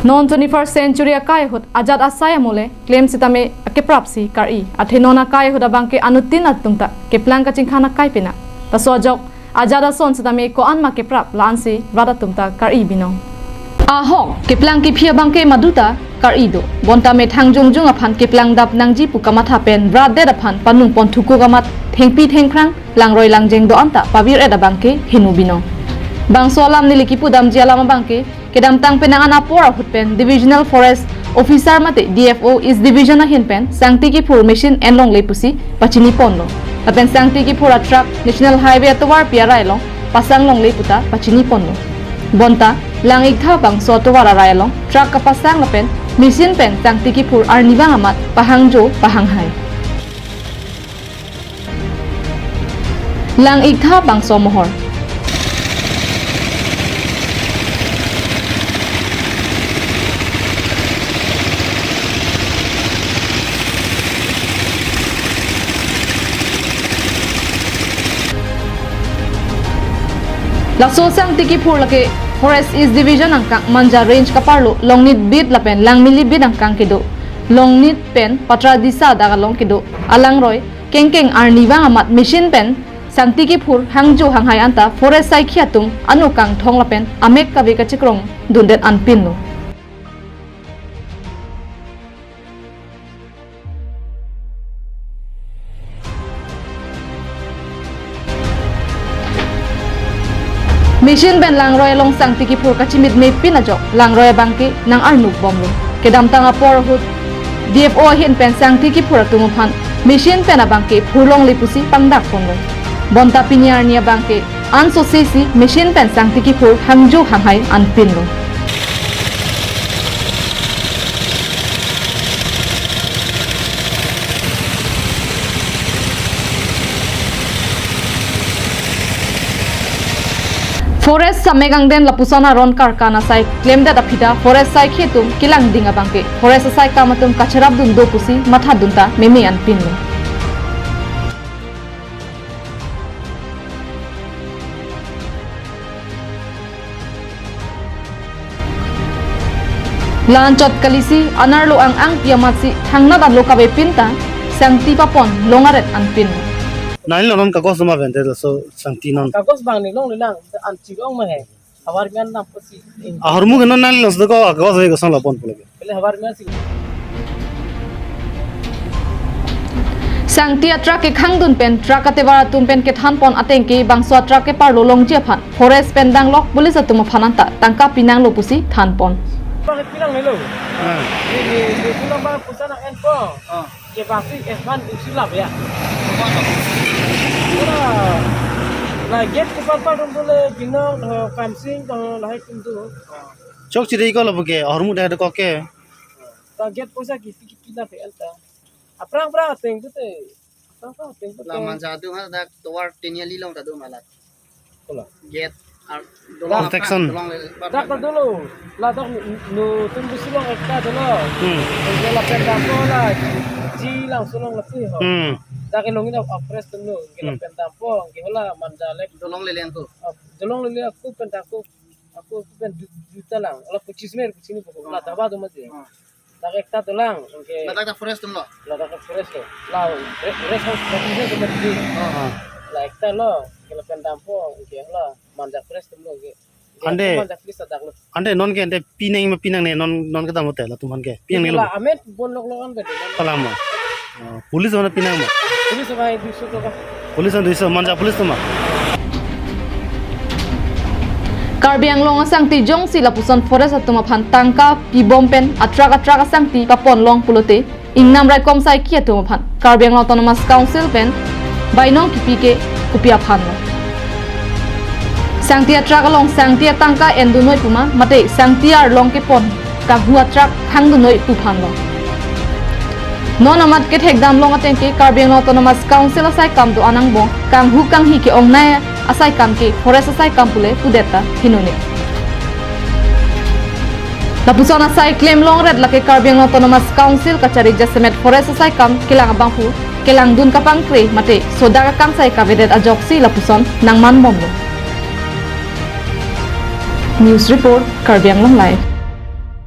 Non 21st century akai hut ajat asaya mole claim sitame ke prapsi kari athe nona kai hut abangke anutin atungta ke plan ka chingkhana kai pina ta sojok ajada son sitame ko anma ke prap lansi rada tumta kari binong ahok ke plan ki phia bangke maduta kari do bonta me thangjung jung aphan ke plan dap nangji pukama thapen brade aphan panung pon thuku gamat thengpi thengkrang langroi langjeng do anta pabir eda bangke hinu binong bang solam niliki pudam jialama bangke kedam tang penangan apora hutpen divisional forest officer mate DFO is division hinpen sangti ki formation enlong lepusi pachini ponlo apen sangti ki pura truck national highway atwar piarai long pasang long leputa pachini ponlo bonta langik tha bang so towara railong truck ka pasang apen mission pen sangti ki pur arniwang amat pahangjo pahanghai langik tha bang so mohor Laso sang tiki pur lake forest is division angkang manja range kaparlo longnit bit lapen langmili bit angkang kido longnit pen patra disa daga long kido alangroy kengkeng arniwang amat machine pen sang tiki pur hangjo hanghai anta forest sai khiatung anukang thong lapen amek kabe ka chikrong dundet anpin lo Mission ben langroy long sang tiki pur kachimit me pinajok langroy bangke nang arnuk bomlo kedam tanga por hut DFO hin pen sang tiki pur tumuphan mission pen abangke phulong lipusi pangdak ponlo bonta pinyar nia bangke anso sesi mission pen sang tiki pur hangjo hanghai anpinlo Forest samegang den lapusana ron karkana sai claim that apida forest sai khitum kilang dinga bangke forest sai kamatum kacharab dun do pusi matha dunta meme an pinlo lanchot kalisi anarlo ang piamasi thangna dan lokabe pinta sangti papon longaret an pinlo Nail non kagos ma vende so santi non kagos bang ni long lang an chigong ma hai hawar mian nam pasi ahormu gano nail los ko kagos ve gosang lapon pulage pele hawar mian si Sangti atrak ke khangdun pen trak ate bara tum pen ke than pon ateng ke bangso atrak ke par lolong je phan forest pen dang lok pulis atum phananta tangka pinang lo pusi than pon bang pilang ni lo ni pilang bang pusana en po ke basi esman usilap ya la get ke par dum dole binong fencing la hai kintu chok chiri ko lobuke ahormu da ko ke ta get posa ki kita pe alta aprang teng tu te teng tu la manja tu ha da towar tinya lilong ta do malat kola get protection dak ta dulu la dak nu tumbu silong ekta dulu la penda pola ji lang sulong la pi ho dak ilongin apres tunu ke penda po ke hola manja lek dolong leleng tu dolong lele aku penda aku pen juta lang ala 25 sini pokok la taba do mate dak ekta dolang ke mata ta forest tum lo la dak fresh lo la rest house protection to mate la ekta lo ke la penda po ke hola manja fresh tum lo ke ande manja fresh dak lo ande non ke ande pinang ne non ka tamote la tuman ke pinang ne lo la amet bon lok lokan be kalama police mana pinang ma ini sebagai bisu to ka police an duiso manja police tuma Karbiang long asang ti jong si lapuson forest atuma phan tangka pi bompen atrak asang ti papon long pulote ingnam rai kom sai ki atuma phan Karbiang autonomous council pen bainong kipike kupia phan lo sangti atrak long sangti tangka endunoi puma mate sangti ar long ke pon ka hu atrak khangdunoi pu phan lo non amat ke thekdam long ateng ke Karbiang autonomous council asai kam do anang bong kang hu kang hi ke ong na asai kam ke forest asai kam pule pudeta hinone lapuson asai claim long red lake Karbiang autonomous council kachari jasemet forest asai kam kilang abangpu kilang dun kapang kre mate soda ka kang sai ka vedet ajoksi lapuson nangman bomlo news report Karbiang long live